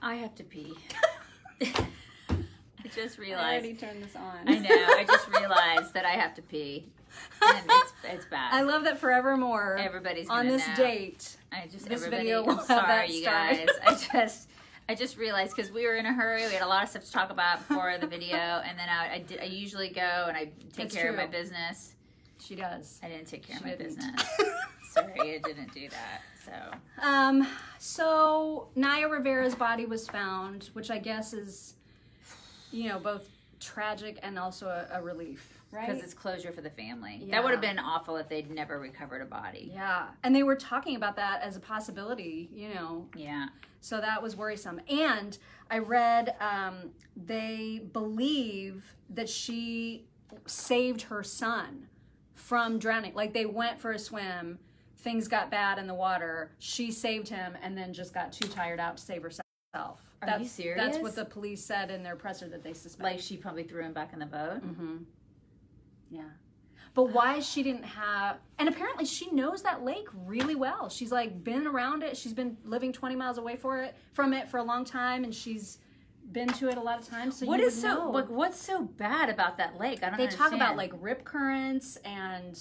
I have to pee. I just realized. I already turned this on. I know. I just realized that I have to pee. And it's bad. I love that forevermore. Everybody's on this know. date. This everybody, video will I'm have sorry, that you guys. I just realized because we were in a hurry. We had a lot of stuff to talk about before the video, and then I usually go and I take care of my business. She does. I didn't take care of my business. Sorry, I didn't do that. So Naya Rivera's body was found, which I guess is, both tragic and also a relief. Right? Because it's closure for the family. Yeah. That would have been awful if they'd never recovered a body. Yeah. And they were talking about that as a possibility, Yeah. So that was worrisome. And I read they believe that she saved her son from drowning. Like they went for a swim, things got bad in the water, she saved him, and then just got too tired out to save herself. Are you serious? That's what the police said in their presser that they suspect. Like she probably threw him back in the boat? Mm-hmm. Yeah. But why she didn't have, and apparently she knows that lake really well. She's like been around it. She's been living 20 miles away from it for a long time, and she's been to it a lot of times. So what's so bad about that lake? I don't understand. They talk about like rip currents and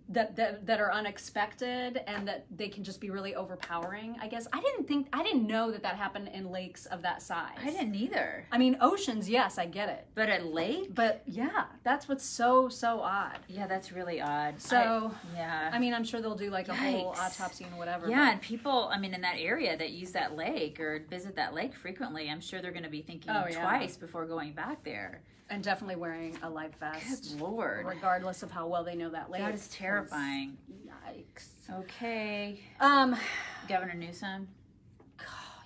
that are unexpected and that they can just be really overpowering, I guess. I didn't know that happened in lakes of that size. I didn't either. I mean, oceans, yes, I get it. But a lake? But yeah, that's what's so odd. Yeah, that's really odd. So, yeah. I mean, I'm sure they'll do like a whole autopsy and whatever. Yeah, and people, I mean, in that area that use that lake or visit that lake frequently, I'm sure they're going to be thinking twice before going back there. And definitely wearing a life vest. Good Lord. Regardless of how well they know that lake. That is terrifying. Yikes. Okay. Governor Newsom.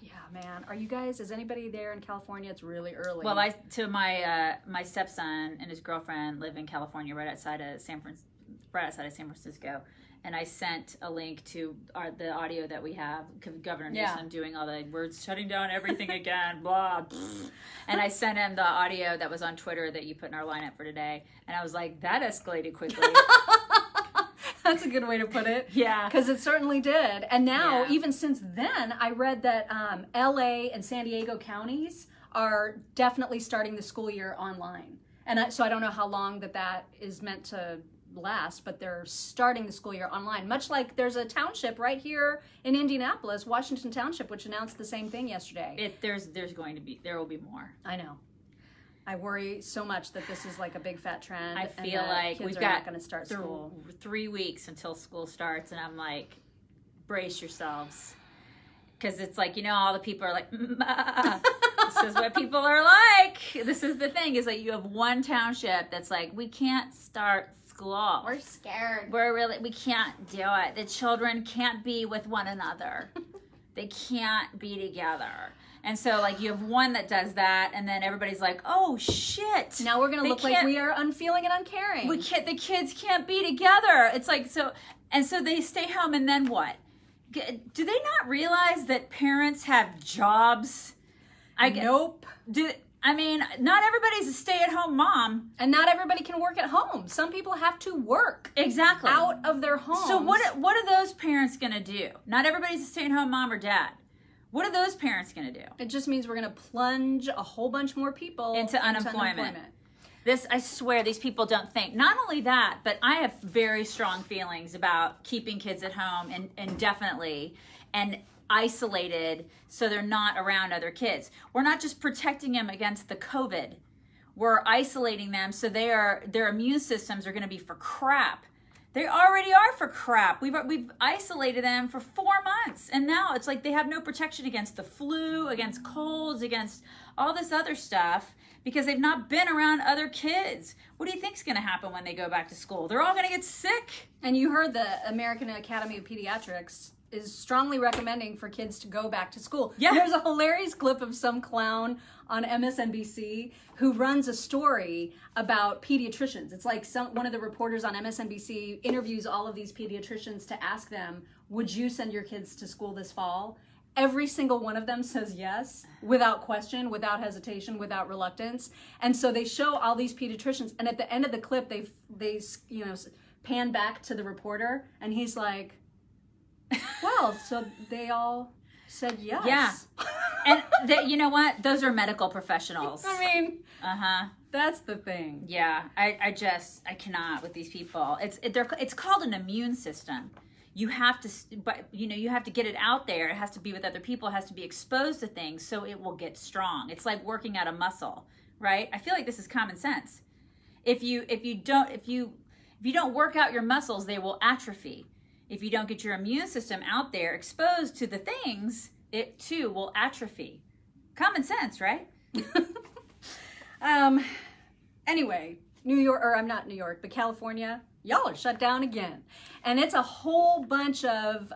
Yeah, man. Is anybody there in California? It's really early. Well, my stepson and his girlfriend live in California right outside of San Francisco. And I sent a link to the audio that we have, Governor Newsom doing all the words, shutting down everything again, blah. And I sent him the audio that was on Twitter that you put in our lineup for today. And I was like, that escalated quickly. That's a good way to put it. Yeah. Because it certainly did. And now, even since then, I read that LA and San Diego counties are definitely starting the school year online. And so I don't know how long that is meant to last, but they're starting the school year online, much like there's a township right here in Indianapolis, Washington Township, which announced the same thing yesterday. There will be more. I know. I worry so much that this is like a big fat trend. I feel like kids we've are got not going to start school. 3 weeks until school starts, and I'm like, brace yourselves, because it's like, all the people are like, this is what people are like. This is the thing, is like you have one township that's like, we can't start school. We're scared. We can't do it. The children can't be with one another. They can't be together. And so, like, you have one that does that, and then everybody's like, oh, shit. Now we're going to look like we are unfeeling and uncaring. The kids can't be together. It's like, so they stay home, and then what? Do they not realize that parents have jobs? Nope. Not everybody's a stay-at-home mom. And not everybody can work at home. Some people have to work. Exactly. Out of their homes. So what are those parents going to do? Not everybody's a stay-at-home mom or dad. What are those parents going to do? It just means we're going to plunge a whole bunch more people into unemployment. I swear, these people don't think. Not only that, but I have very strong feelings about keeping kids at home indefinitely and isolated so they're not around other kids. We're not just protecting them against the COVID. We're isolating them so their immune systems are going to be for crap. They already are for crap. We've isolated them for 4 months, and now it's like they have no protection against the flu, against colds, against all this other stuff because they've not been around other kids. What do you think's going to happen when they go back to school? They're all going to get sick. And you heard the American Academy of Pediatrics is strongly recommending for kids to go back to school. Yeah. There's a hilarious clip of some clown on MSNBC who runs a story about pediatricians. It's like one of the reporters on MSNBC interviews all of these pediatricians to ask them, would you send your kids to school this fall? Every single one of them says yes, without question, without hesitation, without reluctance. And so they show all these pediatricians, and at the end of the clip, they pan back to the reporter, and he's like, well, so they all said yes. Yeah. And you know what? Those are medical professionals. I mean, Uh-huh. that's the thing. Yeah. I cannot with these people. It's called an immune system. You have to, but you have to get it out there. It has to be with other people. It has to be exposed to things so it will get strong. It's like working out a muscle, right? I feel like this is common sense. If you don't work out your muscles, they will atrophy. If you don't get your immune system out there exposed to the things, it too will atrophy. Common sense, right? Anyway, New York, or I'm not New York, but California, y'all are shut down again. And it's a whole bunch of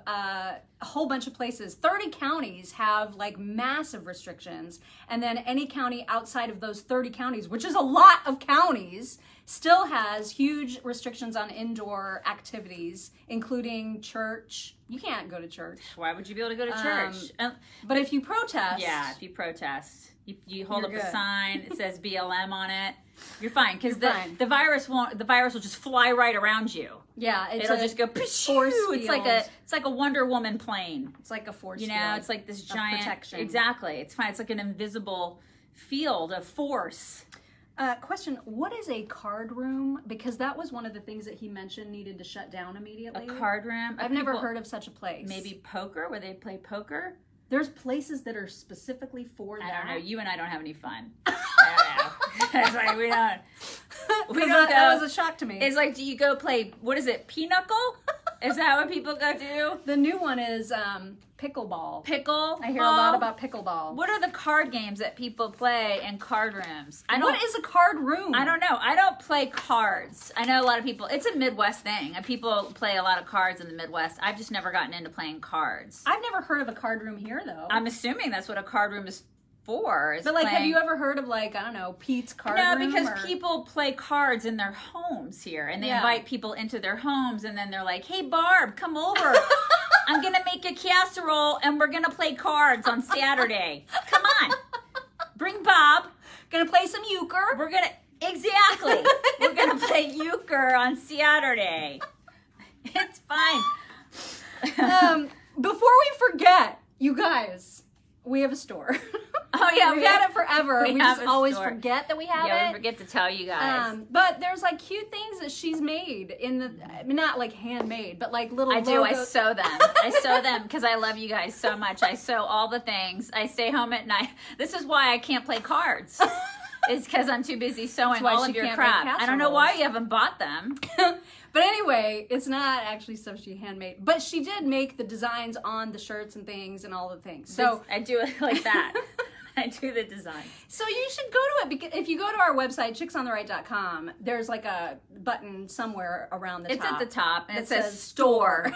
places. 30 counties have like massive restrictions. And then any county outside of those 30 counties, which is a lot of counties, still has huge restrictions on indoor activities, including church. You can't go to church. Why would you be able to go to church? But if you protest. Yeah, if you protest. You hold up You're a good. sign, it says BLM on it. You're fine, because fine. the virus will just fly right around you. Yeah, It'll just go force it's like a Wonder Woman plane. It's like a force You know, field it's like this of giant protection. Exactly. It's fine. It's like an invisible field of force. Question, what is a card room? Because that was one of the things that he mentioned needed to shut down immediately. A card room. I've never heard of such a place. Maybe poker, where they play poker. There's places that are specifically for that. I don't know. You and I don't have any fun. I don't know. It's like we don't that, go. That was a shock to me. It's like, do you go play, what is it, pinochle? Is that what people go do? The new one is pickleball. Pickle? I hear a lot about pickleball. What are the card games that people play in card rooms? What is a card room? I don't know. I don't play cards. I know a lot of people, it's a Midwest thing. And people play a lot of cards in the Midwest. I've just never gotten into playing cards. I've never heard of a card room here, though. I'm assuming that's what a card room is for. But like, have you ever heard of like, I don't know, Pete's card room? No, because people play cards in their homes here, and they invite people into their homes, and then they're like, "Hey, Barb, come over. I'm gonna make a casserole, and we're gonna play cards on Saturday. Come on, bring Bob. Gonna play some euchre. We're gonna we're gonna play euchre on Saturday. It's fine." Before we forget, you guys, we have a store. Oh yeah, We've had it forever. We just always store. forget that we have it. Yeah, we forget to tell you guys. But there's like cute things that she's made in the, I mean, not like handmade, but like little I do. I logos. sew them. I sew them because I love you guys so much. I sew all the things. I stay home at night. This is why I can't play cards. It's because I'm too busy sewing all of your crap. I don't know why you haven't bought them. But anyway, it's not actually stuff she handmade. But she did make the designs on the shirts and things and all the things. So I do it like that. I do the design. So you should go to it, because if you go to our website, chicksontheright.com, there's like a button somewhere around the top. It's at the top, and it says store.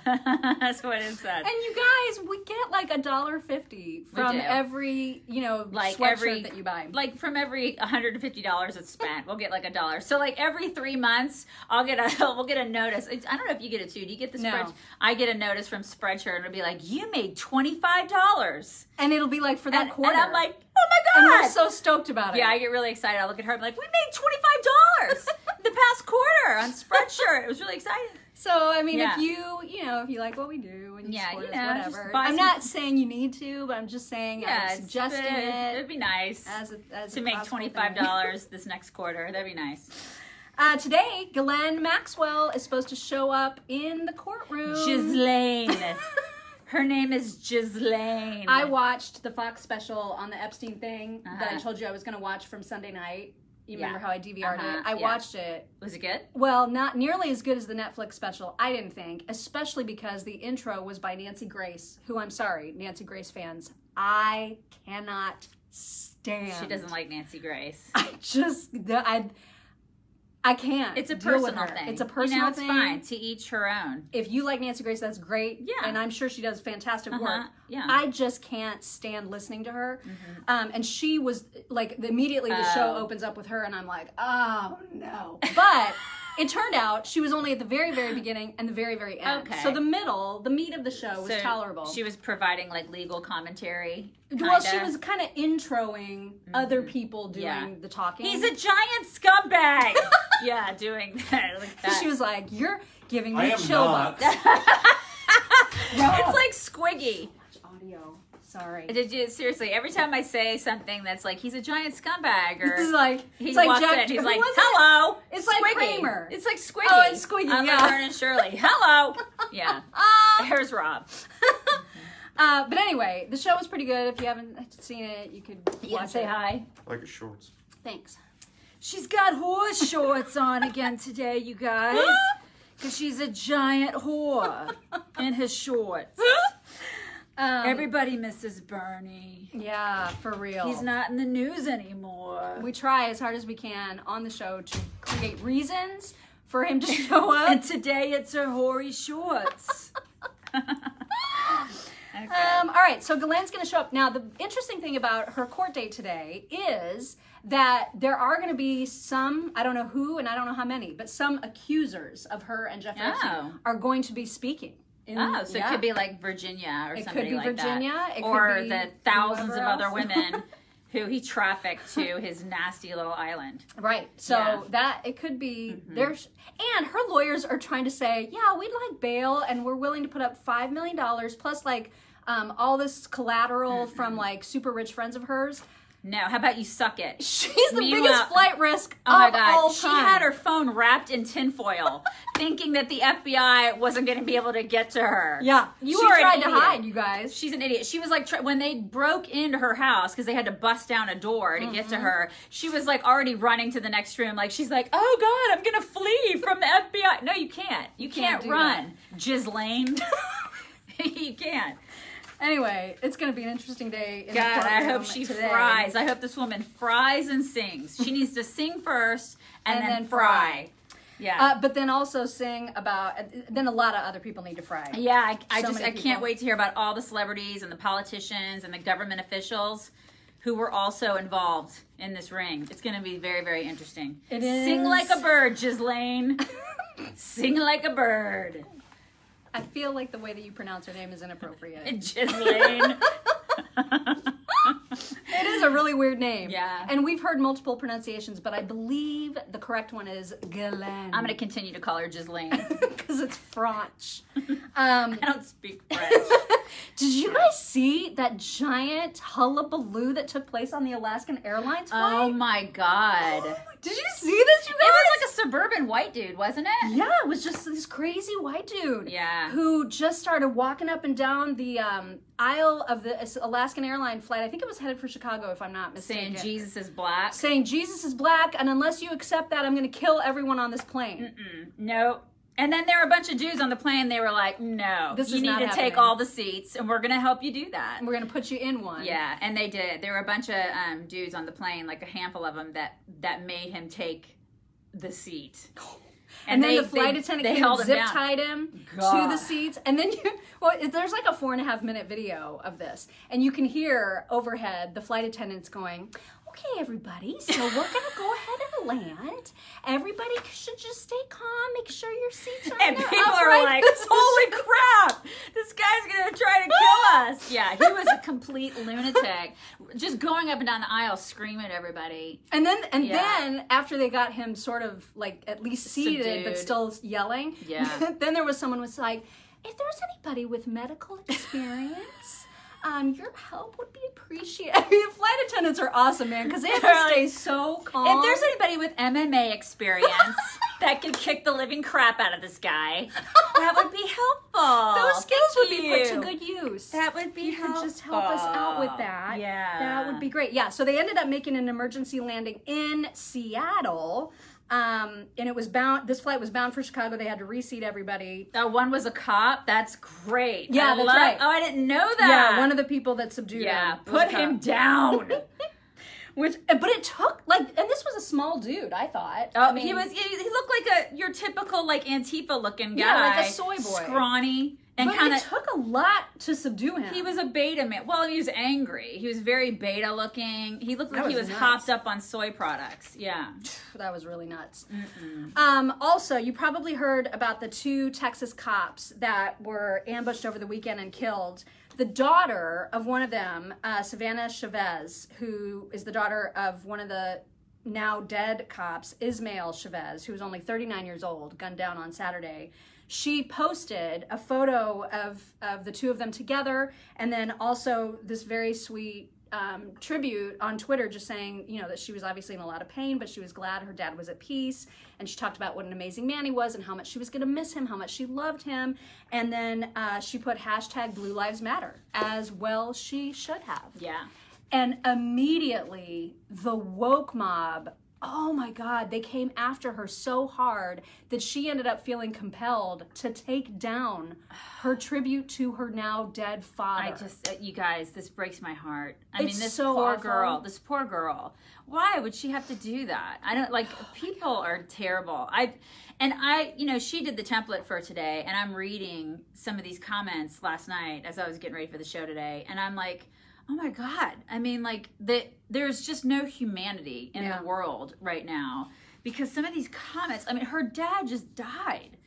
That's what it says. And you guys, we get like $1.50 from every, like sweatshirt that you buy. Like from every $150 that's spent, we'll get like $1. So like every 3 months, we'll get a notice. I don't know if you get it too. Do you get the spreadshirt? I get a notice from Spreadshirt, and it'll be like, you made $25. And it'll be like for that quarter. And I'm like, oh my God. And we're so stoked about it. Yeah, I get really excited. I look at her and I'm like, we made $25 the past quarter on Spreadshirt. It was really exciting. So, I mean, if you like what we do and you support us, whatever. I'm not saying you need to, but I'm just saying I'm suggesting it. It'd be nice as to make $25 this next quarter. That'd be nice. Today, Ghislaine Maxwell is supposed to show up in the courtroom. Ghislaine. Her name is Ghislaine. I watched the Fox special on the Epstein thing that I told you I was going to watch from Sunday night. You remember how I DVR'd it? I watched it. Was it good? Well, not nearly as good as the Netflix special, I didn't think, especially because the intro was by Nancy Grace, who, I'm sorry, Nancy Grace fans, I cannot stand. She doesn't like Nancy Grace. I can't. It's a personal thing. It's a personal thing. It's fine. To each her own. If you like Nancy Grace, that's great. Yeah. And I'm sure she does fantastic work. Yeah. I just can't stand listening to her. And she was, like, immediately the show opens up with her, and I'm like, oh, no. But it turned out she was only at the very, very beginning and the very, very end. Okay. So the meat of the show was tolerable. She was providing, like, legal commentary. Well, she was kind of introing other people doing the talking. He's a giant scumbag. Yeah, doing that. Like that. She was like, you're giving me chill bumps. It's like Squiggy. sorry. Did you seriously? Every time I say something that's like he's a giant scumbag, or It's like he it's like walks Jack. in, he's who like, was it? "Hello." It's like Squiggy. Kramer. It's like Squiggy. Oh, it's Squiggy. On Yeah. Laverne and Shirley. Hello. Yeah. Here's Rob. But anyway, the show was pretty good. If you haven't seen it, you could watch Say it. hi. I like his shorts. Thanks. She's got horse shorts on again today, you guys. Because she's a giant whore in his shorts. Everybody misses Bernie. Yeah, for real. He's not in the news anymore. We try as hard as we can on the show to create reasons for him to show up. And today it's her hoary shorts. Okay. All right, so Ghislaine's going to show up. Now, the interesting thing about her court date today is that there are going to be some, I don't know who and I don't know how many, but some accusers of her and Jeff Epstein are going to be speaking. So it could be like Virginia or somebody like Virginia, that. it Or could be the thousands of whoever other else. women who he trafficked to his nasty little island. Right. So Yeah. that it could be there's, and her lawyers are trying to say, yeah, we'd like bail and we're willing to put up $5 million plus like all this collateral from like super rich friends of hers. No, how about you suck it? She's the Meanwhile- biggest flight risk Oh my of God. all She time. had her phone wrapped in tinfoil, thinking that the FBI wasn't going to be able to get to her. Yeah, You she are an tried to idiot. hide, you guys. She's an idiot. She was like, when they broke into her house, because they had to bust down a door to get to her, she was like already running to the next room. Like, she's like, oh God, I'm going to flee from the FBI. No, you can't. You can't do run. Ghislaine. You can't. Anyway, it's going to be an interesting day. In God, the I hope courtroom she today. fries. I hope this woman fries and sings. She needs to sing first and then then fry. Yeah. But then also sing about. Then a lot of other people need to fry. Yeah, I So just many I can't people. wait to hear about all the celebrities and the politicians and the government officials who were also involved in this ring. It's going to be very, very interesting. It Sing is. like a bird, Ghislaine. Sing like a bird, I feel like the way that you pronounce her name is inappropriate. Ghislaine. It is a really weird name. Yeah. And we've heard multiple pronunciations, but I believe the correct one is Ghislaine. I'm going to continue to call her Ghislaine. Because it's French. I don't speak French. Did you guys see that giant hullabaloo that took place on the Alaskan Airlines flight? Oh my God. Did you see this, you It guys? was like a suburban white dude, wasn't it? Yeah, it was just this crazy white dude. Yeah. Who just started walking up and down the aisle of the Alaskan airline flight. I think it was headed for Chicago, if I'm not mistaken. Saying Jesus is black. Saying Jesus is black, and unless you accept that, I'm going to kill everyone on this plane. No. And then there were a bunch of dudes on the plane. They were like, no, This you is need not to take happening. all the seats and we're going to help you do that. And we're going to put you in one. Yeah, and they did. There were a bunch of dudes on the plane, like a handful of them, that made him take the seat. And then they- the flight they- attendant they came held and him zip down. tied him to God. the seats. And then there's like a 4.5 minute video of this. And you can hear overhead the flight attendants going, okay, everybody, so we're going to go ahead and land. Everybody should just stay calm, make sure your seats are And in their people are upright like, position." holy crap, this guy's going to try to kill us. Yeah, he was a complete lunatic. Just going up and down the aisle screaming at everybody. And then Yeah. then after they got him sort of like at least seated but Subdued. still yelling, Yeah. then there was someone who was like, if there's anybody with medical experience, your help would be appreciated. I mean, flight attendants are awesome, man, because they have to They're stay like, so calm. If there's anybody with MMA experience that could kick the living crap out of this guy, that would be helpful. those skills would be put Thank to you. good use. That would be you helpful. could just help us out with that. Yeah. That would be great. Yeah, so they ended up making an emergency landing in Seattle. And it was bound. This flight was bound for Chicago. They had to reseat everybody. One was a cop. That's great. Yeah, I that's love- right. Oh, I didn't know that. Yeah, one of the people that subdued Yeah, him. was a put him cop. down. But it took and this was a small dude. I thought. Oh, I mean, he looked like your typical like Antifa looking guy. Yeah, like a soy boy. Scrawny and But kind it of. took a lot to subdue him. He was a beta man. Well, he was angry. He was very beta looking. He looked like That he was was nuts. hopped up on soy products. Yeah. That was really nuts. Also, you probably heard about the 2 Texas cops that were ambushed over the weekend and killed. The daughter of one of them, Savannah Chavez, who is the daughter of one of the now dead cops, Ismail Chavez, who was only 39 years old, gunned down on Saturday. she posted a photo of the two of them together, and then also this very sweet tribute on Twitter, just saying, you know, that she was obviously in a lot of pain, but she was glad her dad was at peace. And she talked about what an amazing man he was and how much she was going to miss him, how much she loved him. And then she put hashtag Blue Lives Matter, as well she should have. Yeah. And immediately the woke mob, oh my God, they came after her so hard that she ended up feeling compelled to take down her tribute to her now dead father. I just, you guys, this breaks my heart. I It's mean, this so poor awful. girl, this poor girl. Why would she have to do that? I don't, like, people are terrible. You know, she did the template for today, and I'm reading some of these comments last night as I was getting ready for the show today, and I'm like, oh my God. I mean, like, there's just no humanity in the world right now, because some of these comments, I mean, her dad just died,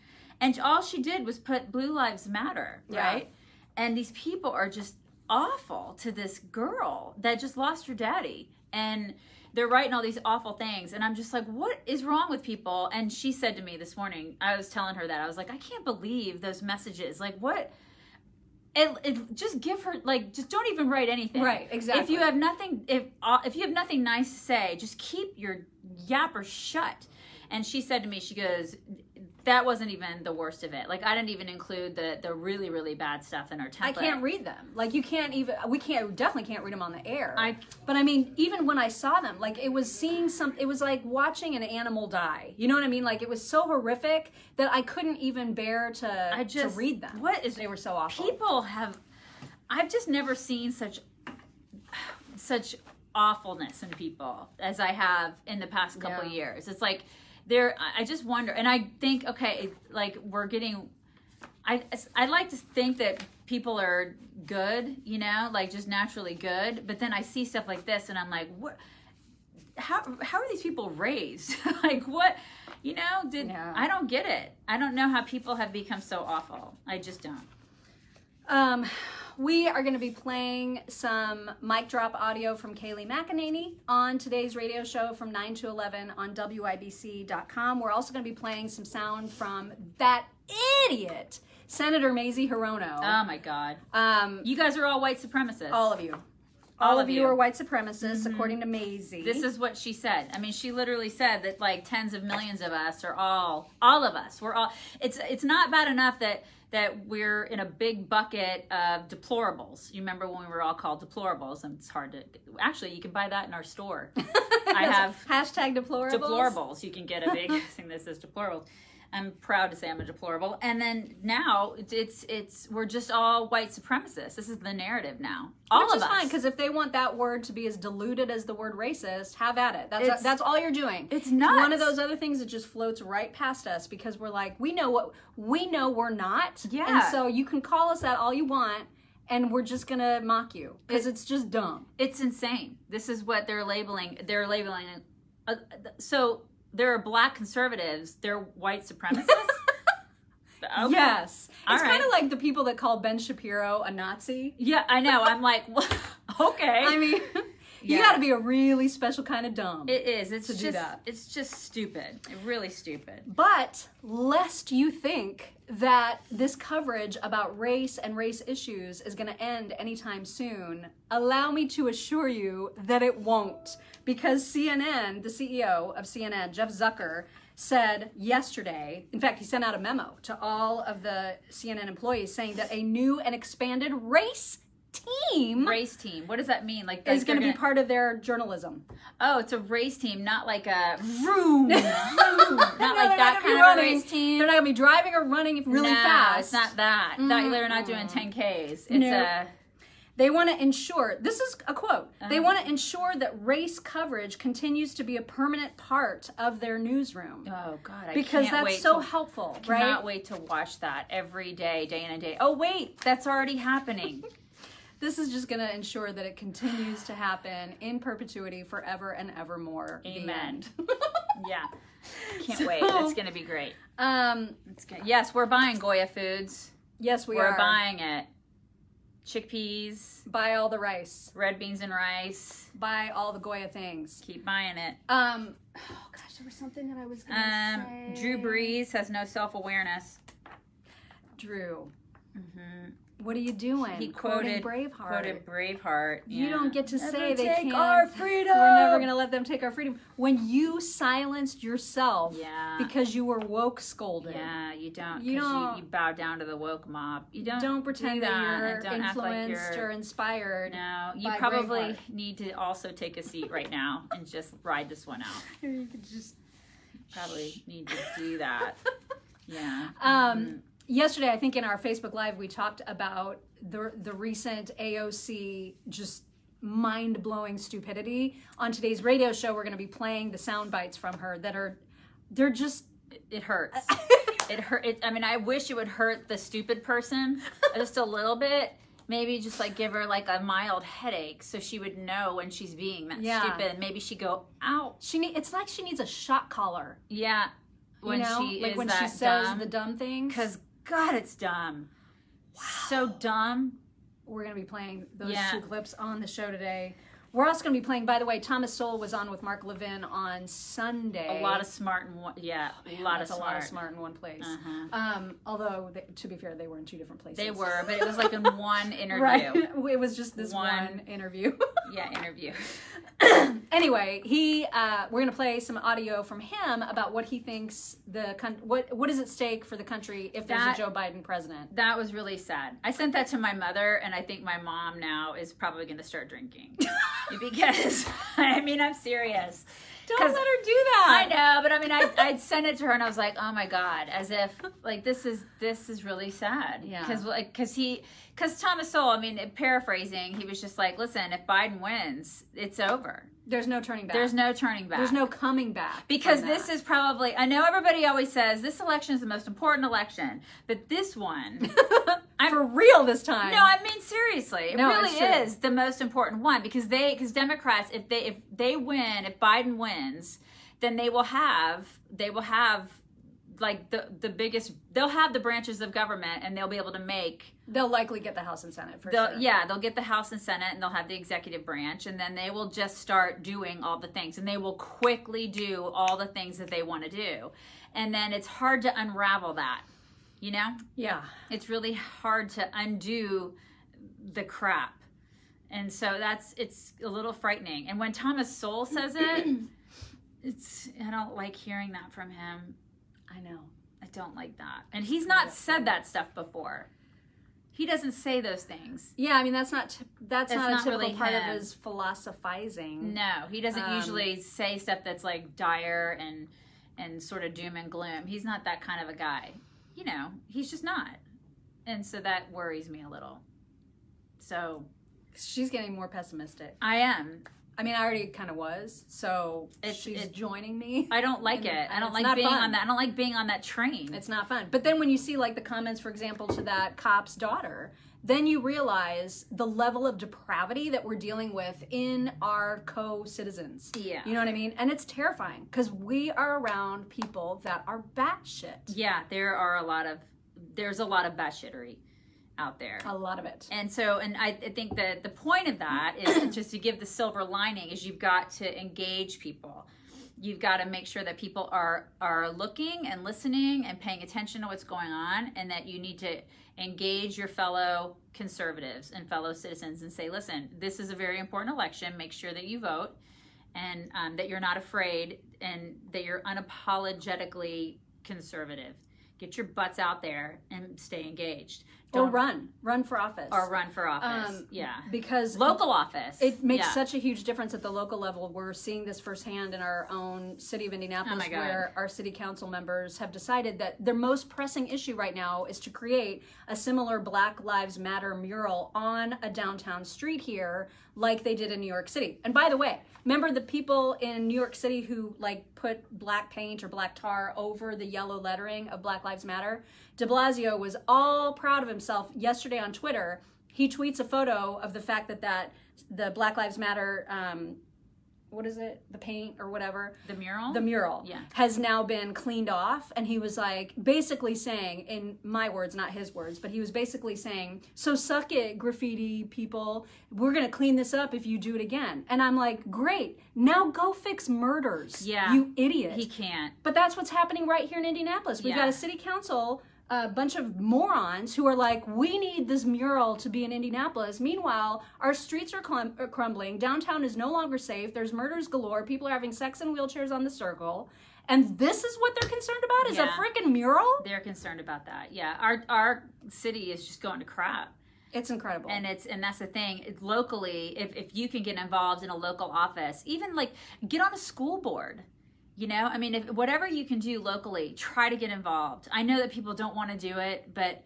and all she did was put Blue Lives Matter, right? And these people are just awful to this girl that just lost her daddy, and they're writing all these awful things, and I'm just like, what is wrong with people? And she said to me this morning, I was telling her that, I was like, I can't believe those messages. Like, what? It just give her, like, just don't even write anything. Right, exactly. If you have nothing, if you have nothing nice to say, just keep your yapper shut. And she said to me, she goes, that wasn't even the worst of it. Like, I didn't even include the really, really bad stuff in our template. I can't read them. Like, you can't even, we definitely can't read them on the air. But I mean, even when I saw them, like, it was it was like watching an animal die. You know what I mean? Like, it was so horrific that I couldn't even bear to read them. They were so awful. I've just never seen such awfulness in people as I have in the past couple of years. It's like, I just wonder, and I think, okay, like, I'd like to think that people are good, you know, like, just naturally good, but then I see stuff like this, and I'm like, what, how are these people raised? Like, what, you know, I don't get it. I don't know how people have become so awful. I just don't. We are going to be playing some mic drop audio from Kayleigh McEnany on today's radio show from 9 to 11 on WIBC.com. We're also going to be playing some sound from that idiot, Senator Mazie Hirono. Oh, my God. You guys are all white supremacists. All of you. All of you are white supremacists, according to Mazie. This is what she said. I mean, she literally said that, like, tens of millions of us are all of us. We're all, it's not bad enough that we're in a big bucket of deplorables. You remember when we were all called deplorables? And it's hard to, actually, you can buy that in our store. I have hashtag deplorables. Deplorables. You can get a big thing that says deplorables. I'm proud to say I'm a deplorable. And then now we're just all white supremacists. This is the narrative now. All Which of is us. fine, because if they want that word to be as diluted as the word racist, have at it. That's all you're doing. It's nuts. One of those other things that just floats right past us, because we're like, we know we're not. Yeah. And so you can call us that all you want, and we're just gonna mock you because it's just dumb. It's insane. This is what they're labeling. They're labeling. So there are black conservatives. They're white supremacists. Okay. Yes. It's right. kind of like the people that call Ben Shapiro a Nazi. Yeah, I know. I'm like, well, okay. I mean, you got to be a really special kind of dumb. It is. It's do that. It's just stupid. Really stupid. But lest you think that this coverage about race and race issues is going to end anytime soon, allow me to assure you that it won't. Because CNN, the CEO of CNN, Jeff Zucker, said yesterday, in fact, he sent out a memo to all of the CNN employees saying that a new and expanded race team. What does that mean? Like, is going to be part of their journalism. Oh, it's a race team, not like a vroom, not like that kind of a race team. They're not going to be driving or running really fast. It's not that. They're not doing 10Ks. It's They want to ensure, this is a quote, they want to ensure that race coverage continues to be a permanent part of their newsroom. Oh, God, because that's so helpful, right? I cannot wait to watch that every day, day in and day. Oh, wait, that's already happening. This is just going to ensure that it continues to happen in perpetuity forever and evermore. Amen. Yeah. Can't wait. It's going to be great. Yes, we're buying Goya Foods. Yes, we're buying it. Chickpeas. Buy all the rice. Red beans and rice. Buy all the Goya things. Keep buying it. Oh gosh, there was something that I was going to say. Drew Brees has no self-awareness. Drew. What are you doing? He quoting quoted Braveheart. You don't get to say they take can't. our freedom. We're never going to let them take our freedom. When you silenced yourself Yeah. because you were woke scolded. Yeah, you don't. You don't- You bow down to the woke mob. You don't. Don't pretend do that and you're don't act like influenced you're- or inspired. No, you by probably Braveheart. need to also take a seat right now and just ride this one out. You could just. Probably need to do that. Yeah. Yesterday, I think in our Facebook Live, we talked about the recent AOC just mind-blowing stupidity. On today's radio show, we're going to be playing the sound bites from her they're just... It hurts. It hurt. I mean, I wish it would hurt the stupid person just a little bit. Maybe just like give her like a mild headache so she would know when she's being that stupid. And maybe she'd go, ow. It's like she needs a shock collar. Yeah. When she like is when that she says dumb. the dumb things. Because, God, it's dumb. Wow. So dumb. We're going to be playing those Yeah. two clips on the show today. We're also going to be playing, by the way, Thomas Sowell was on with Mark Levin on Sunday. A lot of smart in one, a lot of smart in one place. Uh-huh. Although, to be fair, they were in two different places. They were, but it was like in one interview. Right. It was just this one interview. Yeah, interview. Anyway, we're going to play some audio from him about what he thinks what is at stake for the country if there's a Joe Biden president. That was really sad. I sent that to my mother, and I think my mom now is probably going to start drinking. Because, I mean, I'm serious. Don't let her do that. I know, but I mean, I'd send it to her, and I was like, oh my God, as if, like, this is really sad. Yeah. Because Thomas Sowell, I mean, paraphrasing, he was just like, listen, if Biden wins, it's over. There's no turning back. There's no turning back. There's no coming back. Because this is probably, I know everybody always says this election is the most important election, but this one, for real this time. No, I mean seriously, it No, really it's true. is the most important one because Democrats, if they win, if Biden wins, then they will have like the biggest, they'll have the branches of government and they'll be able to make. They'll likely get the House and Senate for sure. Yeah, they'll get the House and Senate and they'll have the executive branch and then they will just start doing all the things and they will quickly do all the things that they want to do. And then it's hard to unravel that, you know? Yeah. It's really hard to undo the crap. And so it's a little frightening. And when Thomas Sowell says it, I don't like hearing that from him. I know. I don't like that. And he's not said that stuff before. He doesn't say those things. Yeah, I mean, that's not a typical really part him. of his philosophizing. No, he doesn't usually say stuff that's like dire and sort of doom and gloom. He's not that kind of a guy. You know, he's just not. And so that worries me a little. So she's getting more pessimistic. I am. I mean, I already kind of was, so she's joining me. I don't like it. I don't like being on that. I don't like being on that train. It's not fun. But then when you see like the comments, for example, to that cop's daughter, then you realize the level of depravity that we're dealing with in our co-citizens. Yeah. You know what I mean? And it's terrifying because we are around people that are batshit. Yeah, there's a lot of batshittery out there. A lot of it. And so, and I think that the point of that is just to give the silver lining is you've got to engage people. You've got to make sure that people are looking and listening and paying attention to what's going on, and that you need to engage your fellow conservatives and fellow citizens and say, listen, this is a very important election. Make sure that you vote and that you're not afraid and that you're unapologetically conservative. Get your butts out there and stay engaged. Or run for office. Yeah. Because local office. It makes such a huge difference at the local level. We're seeing this firsthand in our own city of Indianapolis, where our city council members have decided that their most pressing issue right now is to create a similar Black Lives Matter mural on a downtown street here, like they did in New York City. And by the way, remember the people in New York City who like put black paint or black tar over the yellow lettering of Black Lives Matter? De Blasio was all proud of himself yesterday on Twitter. He tweets a photo of the fact that the Black Lives Matter, what is it? The paint or whatever. The mural? The mural. Yeah. Has now been cleaned off. And he was like, basically saying, in my words, not his words, but he was basically saying, so suck it, graffiti people. We're going to clean this up if you do it again. And I'm like, great. Now go fix murders. Yeah. You idiot. He can't. But that's what's happening right here in Indianapolis. We've got a city council a bunch of morons who are like, we need this mural to be in Indianapolis. Meanwhile, our streets are crumbling. Downtown is no longer safe. There's murders galore. People are having sex in wheelchairs on the Circle. And this is what they're concerned about, is a freaking mural? They're concerned about that. Yeah, our city is just going to crap. It's incredible. And that's the thing. Locally, if you can get involved in a local office, even like get on a school board. You know, I mean, whatever you can do locally, try to get involved. I know that people don't want to do it, but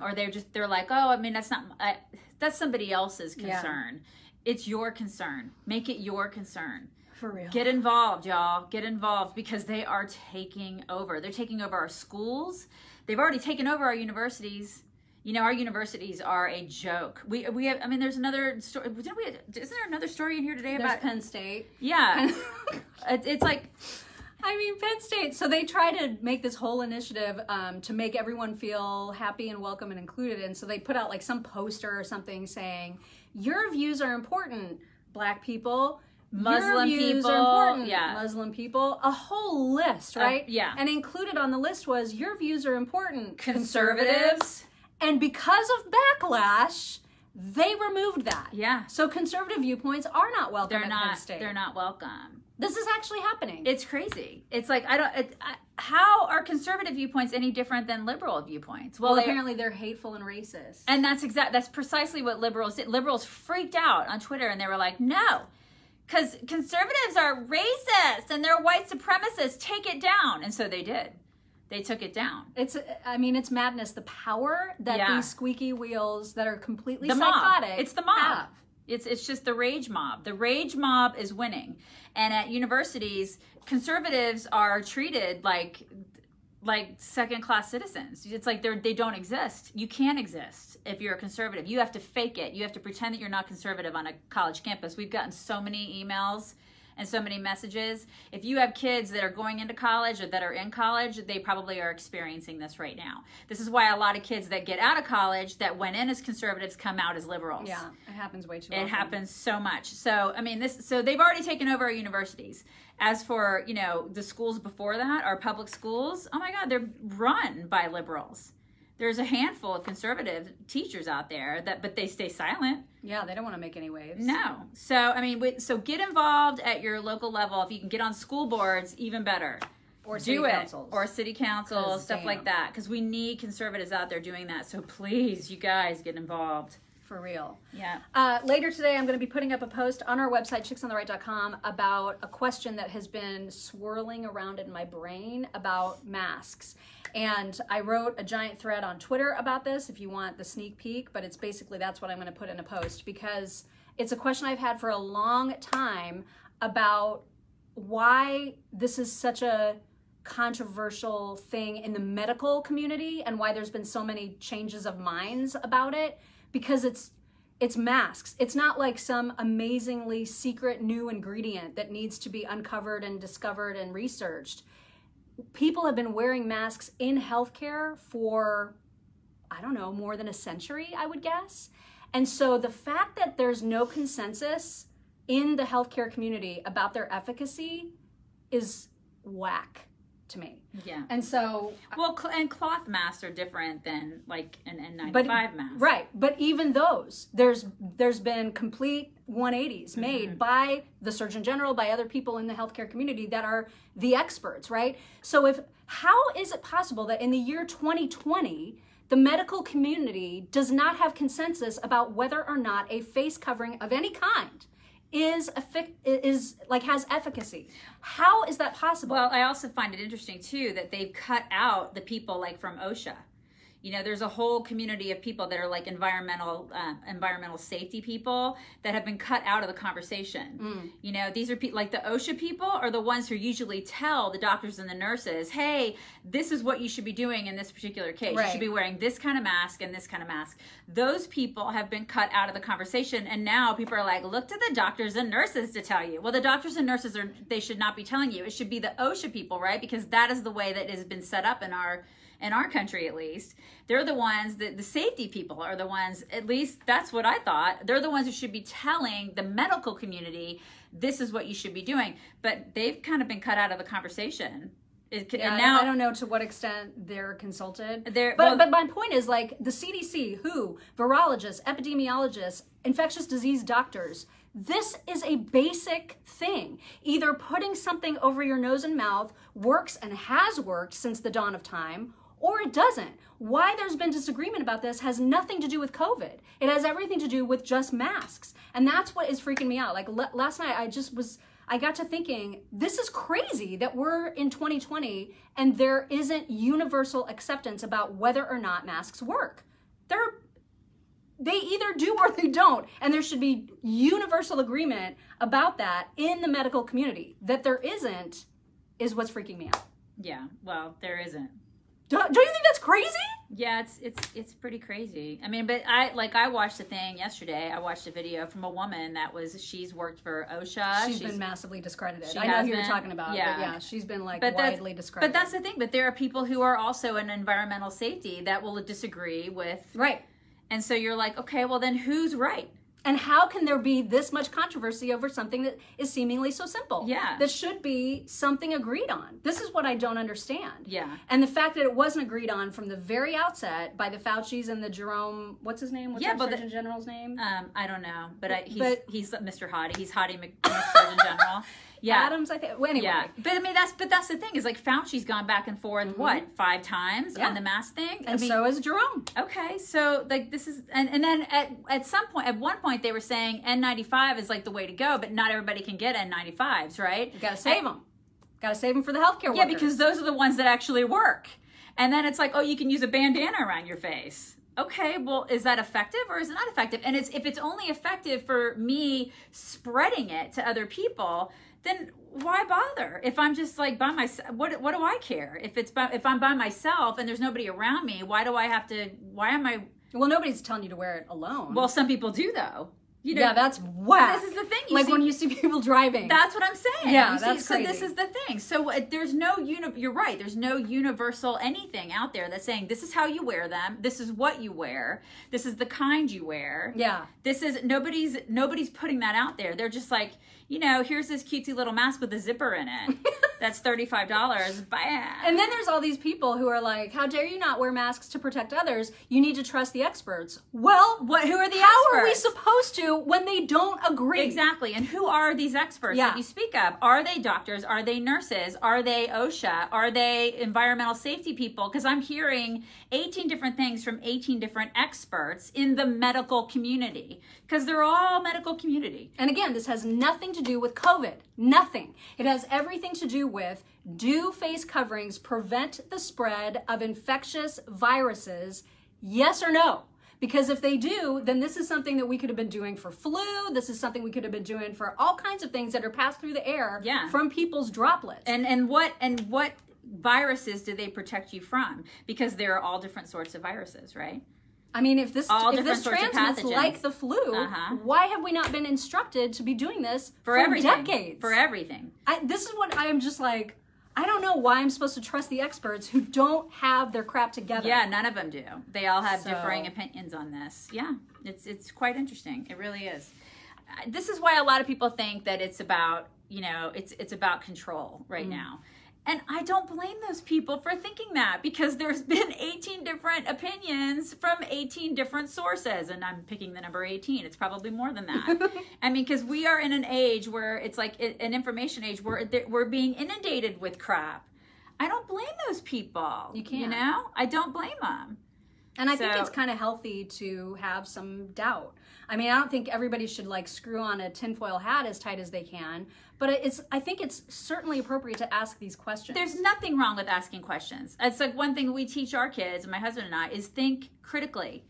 or they're like, oh, I mean, that's somebody else's concern. Yeah. It's your concern. Make it your concern. For real. Get involved, y'all. Get involved, because they are taking over. They're taking over our schools. They've already taken over our universities. You know, our universities are a joke. We have, I mean, there's another story. Isn't there another story in here today about Penn State? Yeah. It's like, I mean, Penn State. So they try to make this whole initiative to make everyone feel happy and welcome and included. And so they put out like some poster or something saying, your views are important, Black people. Muslim your views people, are important, yeah. Muslim people, a whole list, right? Yeah. And included on the list was, your views are important, conservatives. And because of backlash, they removed that. Yeah. So conservative viewpoints are not welcome at Penn State. They're not welcome. This is actually happening. It's crazy. It's like, how are conservative viewpoints any different than liberal viewpoints? Well, apparently they're hateful and racist. And that's precisely what liberals did. Liberals freaked out on Twitter and they were like, no, because conservatives are racist and they're white supremacists. Take it down. And so they did. They took it down. It's madness. The power that these squeaky wheels that are completely psychotic. Mob. It's the mob. Have. It's just the rage mob. The rage mob is winning. And at universities, conservatives are treated like second-class citizens. It's like they don't exist. You can't exist if you're a conservative. You have to fake it. You have to pretend that you're not conservative on a college campus. We've gotten so many emails and so many messages. If you have kids that are going into college or that are in college, they probably are experiencing this right now. This is why a lot of kids that get out of college that went in as conservatives come out as liberals. Yeah, it happens way too often. It happens so much. So, I mean, so they've already taken over our universities. As for, you know, the schools before that, our public schools, oh my God, they're run by liberals. There's a handful of conservative teachers out there but they stay silent. Yeah, they don't want to make any waves. No. So, I mean, so get involved at your local level. If you can get on school boards, even better. Or city councils. Or city councils, stuff like that. Because we need conservatives out there doing that. So please, you guys, get involved. For real. Yeah. Later today, I'm going to be putting up a post on our website, chicksontheright.com, about a question that has been swirling around in my brain about masks. And I wrote a giant thread on Twitter about this, if you want the sneak peek, but it's basically, that's what I'm going to put in a post, because it's a question I've had for a long time about why this is such a controversial thing in the medical community and why there's been so many changes of minds about it, because it's masks. It's not like some amazingly secret new ingredient that needs to be uncovered and discovered and researched. People have been wearing masks in healthcare for, I don't know, more than a century, I would guess. And so the fact that there's no consensus in the healthcare community about their efficacy is whack to me. Yeah. And so... Well, and cloth masks are different than like an N95 mask. Right. But even those, there's been complete 180s made by the Surgeon General, by other people in the healthcare community that are the experts, right? So how is it possible that in the year 2020, the medical community does not have consensus about whether or not a face covering of any kind has efficacy? How is that possible? Well, I also find it interesting too that they've cut out the people like from OSHA. You know, there's a whole community of people that are like environmental safety people that have been cut out of the conversation. You know, these are like the OSHA people are the ones who usually tell the doctors and the nurses, hey, this is what you should be doing in this particular case. Right. You should be wearing this kind of mask and this kind of mask. Those people have been cut out of the conversation, and now people are like, look to the doctors and nurses to tell you. Well, the doctors and nurses they should not be telling you. It should be the OSHA people, right? Because that is the way that it has been set up in our country, at least. They're the ones that the safety people are the ones, at least that's what I thought. They're the ones who should be telling the medical community, this is what you should be doing. But they've kind of been cut out of the conversation. And now I don't know to what extent they're consulted. But my point is, like, the CDC, WHO, virologists, epidemiologists, infectious disease doctors, this is a basic thing. Either putting something over your nose and mouth works and has worked since the dawn of time, or it doesn't. Why there's been disagreement about this has nothing to do with COVID. It has everything to do with just masks. And that's what is freaking me out. Like last night, I got to thinking, this is crazy that we're in 2020 and there isn't universal acceptance about whether or not masks work. They either do or they don't. And there should be universal agreement about that in the medical community. That there isn't is what's freaking me out. Yeah, well, there isn't. Don't you think that's crazy? Yeah, it's pretty crazy. I mean, but I watched a thing yesterday. I watched a video from a woman she's worked for OSHA. She's been massively discredited. I know who you're talking about. Yeah. But yeah, she's been widely discredited. But that's the thing. But there are people who are also in environmental safety that will disagree with. Right. And so you're like, okay, well then who's right? And how can there be this much controversy over something that is seemingly so simple? Yeah. That should be something agreed on. This is what I don't understand. Yeah. And the fact that it wasn't agreed on from the very outset by the Faucis and the Jerome, what's his name? What's the Surgeon General's name? I don't know. But he's Mr. Hottie. He's Hottie Surgeon General. Yeah. Adams, I think. Well, anyway. Yeah. But I mean, that's the thing is, like, Fauci's gone back and forth, what, 5 times on the mask thing? And so is Jerome. Okay. So, like, this is, and then at one point, they were saying N95 is, like, the way to go, but not everybody can get N95s, right? You gotta save them. Gotta save them for the healthcare workers. Yeah, because those are the ones that actually work. And then it's like, oh, you can use a bandana around your face. Okay, well, is that effective or is it not effective? And if it's only effective for me spreading it to other people, then why bother? If I'm just like by myself, what do I care? If I'm by myself and there's nobody around me, why am I? Well, nobody's telling you to wear it alone. Well, some people do though. You know, yeah, that's whack. This is the thing. When you see people driving. That's what I'm saying. Yeah, that's crazy. So this is the thing. So there's no you're right. There's no universal anything out there that's saying this is how you wear them. This is what you wear. This is the kind you wear. Yeah. This is nobody's putting that out there. They're just like, here's this cutesy little mask with a zipper in it. That's $35. Bam. And then there's all these people who are like, how dare you not wear masks to protect others? You need to trust the experts. Well, who are the experts? How are we supposed to when they don't agree? Exactly. And who are these experts that you speak of? Are they doctors? Are they nurses? Are they OSHA? Are they environmental safety people? Because I'm hearing 18 different things from 18 different experts in the medical community. Because they're all medical community. And again, this has nothing to do with COVID. Nothing. It has everything to do with, do face coverings prevent the spread of infectious viruses? Yes or no? Because if they do, then this is something that we could have been doing for flu. This is something we could have been doing for all kinds of things that are passed through the air from people's droplets. And what viruses do they protect you from? Because there are all different sorts of viruses, right? I mean, if this transmits like the flu, why have we not been instructed to be doing this for decades? For everything. This is what I am just like, I don't know why I'm supposed to trust the experts who don't have their crap together. Yeah, none of them do. They all have differing opinions on this. Yeah, it's quite interesting. It really is. This is why a lot of people think that it's about, it's about control right now. And I don't blame those people for thinking that, because there's been 18 different opinions from 18 different sources. And I'm picking the number 18. It's probably more than that. I mean, because we are in an age where it's like an information age where we're being inundated with crap. I don't blame those people. You can't. I don't blame them. And I think it's kind of healthy to have some doubt. I mean, I don't think everybody should like screw on a tinfoil hat as tight as they can, but I think it's certainly appropriate to ask these questions. There's nothing wrong with asking questions. It's like one thing we teach our kids, my husband and I, is think critically.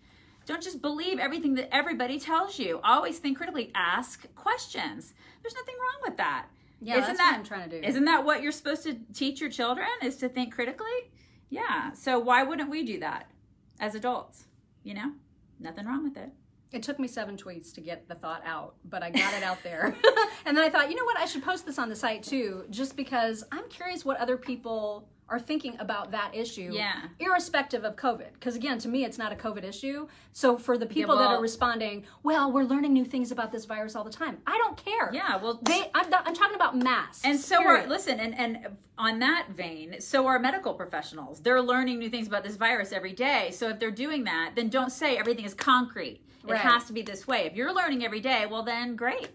Don't just believe everything that everybody tells you. Always think critically. Ask questions. There's nothing wrong with that. Yeah, that's what I'm trying to do. Isn't that what you're supposed to teach your children, is to think critically? Yeah. So why wouldn't we do that as adults? Nothing wrong with it. It took me 7 tweets to get the thought out, but I got it out there. And then I thought, you know what? I should post this on the site too, just because I'm curious what other people are thinking about that issue, Yeah. irrespective of COVID. Because again, to me, it's not a COVID issue. So for the people that are responding, well, we're learning new things about this virus all the time. I don't care. Yeah, well, I'm talking about masks. and so period. and on that vein, so are medical professionals. They're learning new things about this virus every day. So if they're doing that, then don't say everything is concrete. It has to be this way. If you're learning every day, well then great.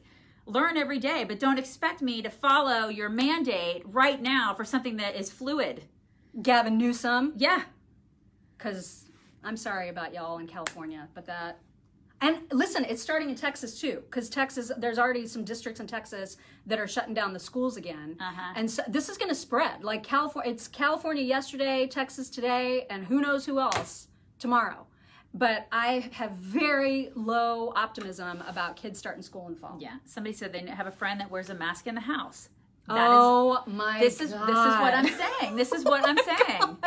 Learn every day, but don't expect me to follow your mandate right now for something that is fluid. Gavin Newsom. Yeah. Because I'm sorry about y'all in California, but that... And listen, it's starting in Texas too, because Texas, there's already some districts in Texas that are shutting down the schools again. And so this is going to spread. Like California, it's California yesterday, Texas today, and who knows who else tomorrow. But I have very low optimism about kids starting school in fall. Yeah. Somebody said they have a friend that wears a mask in the house. This is what I'm saying. This is what I'm saying.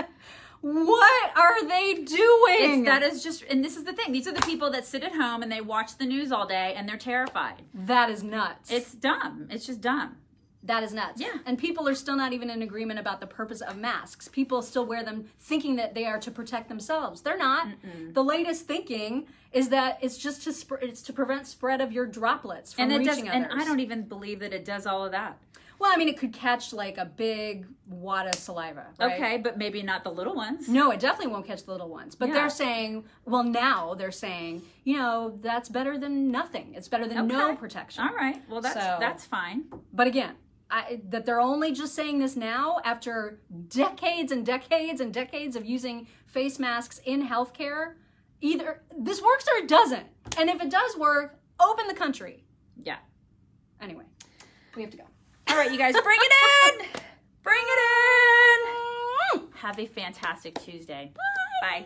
What are they doing? And this is the thing. These are the people that sit at home and they watch the news all day and they're terrified. That is nuts. It's dumb. It's just dumb. That is nuts. Yeah. And people are still not even in agreement about the purpose of masks. People still wear them thinking that they are to protect themselves. They're not. The latest thinking is that it's just to prevent spread of your droplets from reaching others. And I don't even believe that it does all of that. Well, I mean, it could catch like a big wad of saliva, right? Okay, but maybe not the little ones. No, it definitely won't catch the little ones. But they're saying, well, now they're saying, you know, that's better than nothing. It's better than no protection. All right. Well, that's fine. But again, that they're only just saying this now after decades and decades and decades of using face masks in healthcare. Either this works or it doesn't. And if it does work, open the country. Yeah. Anyway, we have to go. All right, you guys, bring it in. Bring it in. Have a fantastic Tuesday. Bye. Bye.